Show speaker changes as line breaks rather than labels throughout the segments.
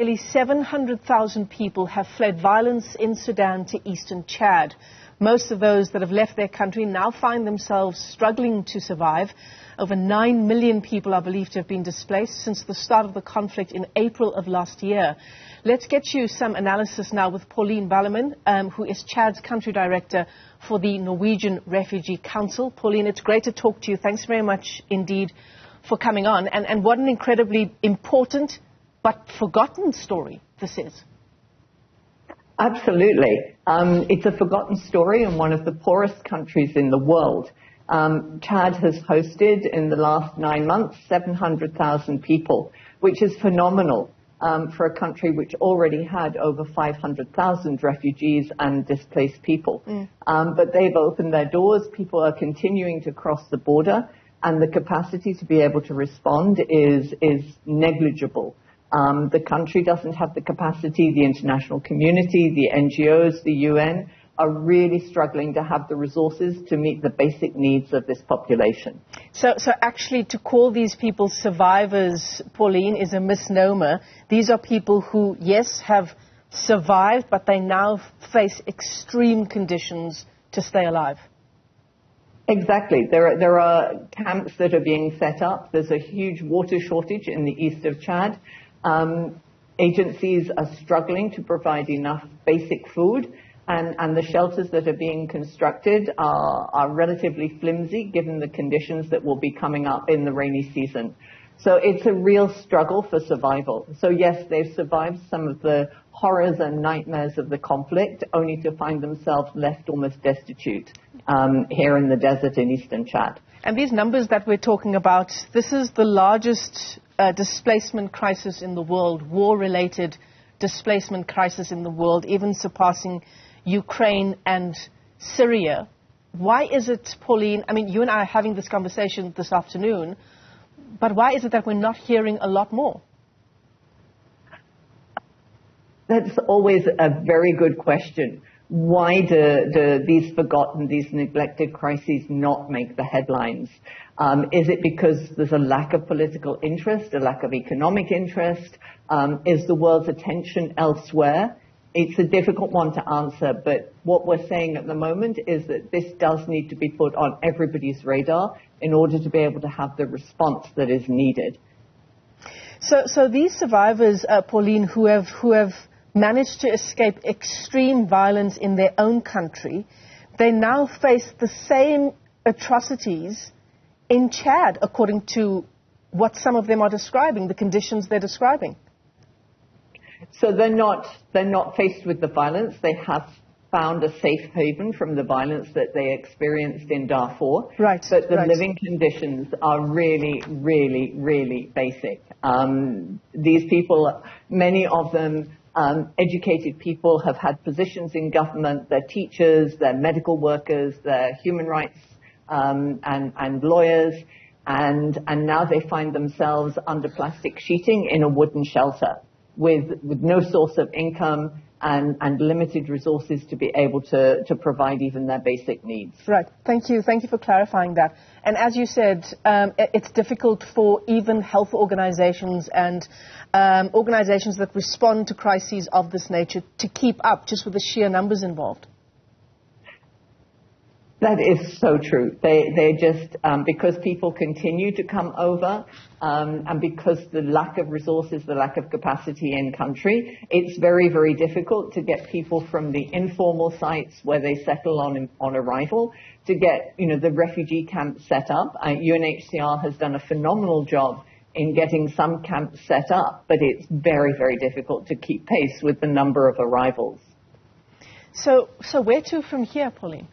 Nearly 700,000 people have fled violence in Sudan to eastern Chad. Most of those that have left their country now find themselves struggling to survive. Over 9 million people are believed to have been displaced since the start of the conflict in April of last year. Let's get you some analysis now with Pauline Ballaman, who is Chad's country director for the Norwegian Refugee Council. Pauline, it's great to talk to you. Thanks very much indeed for coming on. And what an incredibly important but forgotten story this is.
Absolutely. It's a forgotten story in one of the poorest countries in the world. Chad has hosted in the last 9 months 700,000 people, which is phenomenal for a country which already had over 500,000 refugees and displaced people. But they've opened their doors. People are continuing to cross the border, and the capacity to be able to respond is negligible. The country doesn't have the capacity. The international community, the NGOs, the UN are really struggling to have the resources to meet the basic needs of this population.
So actually to call these people survivors, Pauline, is a misnomer. These are people who, yes, have survived, but they now face extreme conditions to stay alive.
Exactly. There are camps that are being set up. There's a huge water shortage in the east of Chad. Agencies are struggling to provide enough basic food, and the shelters that are being constructed are relatively flimsy given the conditions that will be coming up in the rainy season. So it's a real struggle for survival. So yes, they've survived some of the horrors and nightmares of the conflict, only to find themselves left almost destitute here in the desert in eastern Chad.
And these numbers that we're talking about, this is the largest displacement crisis in the world, war-related displacement crisis in the world, even surpassing Ukraine and Syria. Why is it, Pauline, I mean, you and I are having this conversation this afternoon, but why is it that we're not hearing a lot more?
That's always a very good question. Why do these forgotten, these neglected crises not make the headlines? Is it because there's a lack of political interest, a lack of economic interest? Is the world's attention elsewhere? It's a difficult one to answer, but what we're saying at the moment is that this does need to be put on everybody's radar in order to be able to have the response that is needed.
So these survivors, Pauline, who have managed to escape extreme violence in their own country, they now face the same atrocities in Chad, according to what some of them are describing, the conditions they're describing.
So they're not faced with the violence. They have found a safe haven from the violence that they experienced in Darfur.
Right.
But the living conditions are really, really, really basic. These people, many of them, educated people, have had positions in government. They're teachers, they're medical workers, they're human rights and lawyers, and now they find themselves under plastic sheeting in a wooden shelter with no source of income and limited resources to be able to provide even their basic needs.
Right. Thank you. Thank you for clarifying that. And as you said, it's difficult for even health organizations and organizations that respond to crises of this nature to keep up just with the sheer numbers involved.
That is so true. They just, because people continue to come over, and because the lack of resources, the lack of capacity in country, it's very, very difficult to get people from the informal sites where they settle on arrival to get, the refugee camps set up. UNHCR has done a phenomenal job in getting some camps set up, but it's very, very difficult to keep pace with the number of arrivals.
So where to from here, Pauline?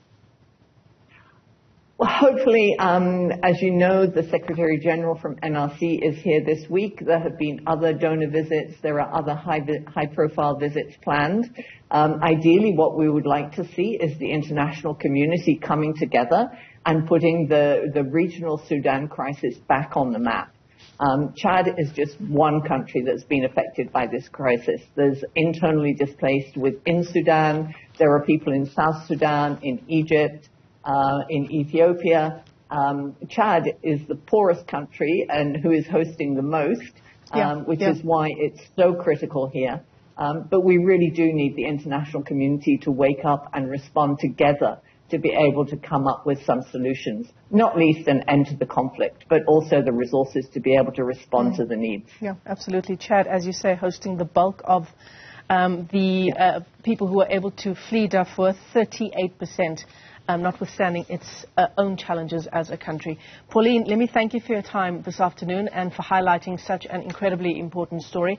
Well, hopefully, as you know, the Secretary General from NRC is here this week. There have been other donor visits. There are other high-profile visits planned. Ideally, what we would like to see is the international community coming together and putting the regional Sudan crisis back on the map. Chad is just one country that's been affected by this crisis. There's internally displaced within Sudan. There are people in South Sudan, in Egypt, in Ethiopia. Chad is the poorest country and who is hosting the most. which is why it's so critical here. But we really do need the international community to wake up and respond together to be able to come up with some solutions, not least an end to the conflict, but also the resources to be able to respond to the needs.
Yeah, absolutely. Chad, as you say, hosting the bulk of the people who are able to flee Darfur, 38%, notwithstanding its own challenges as a country. Pauline, let me thank you for your time this afternoon and for highlighting such an incredibly important story.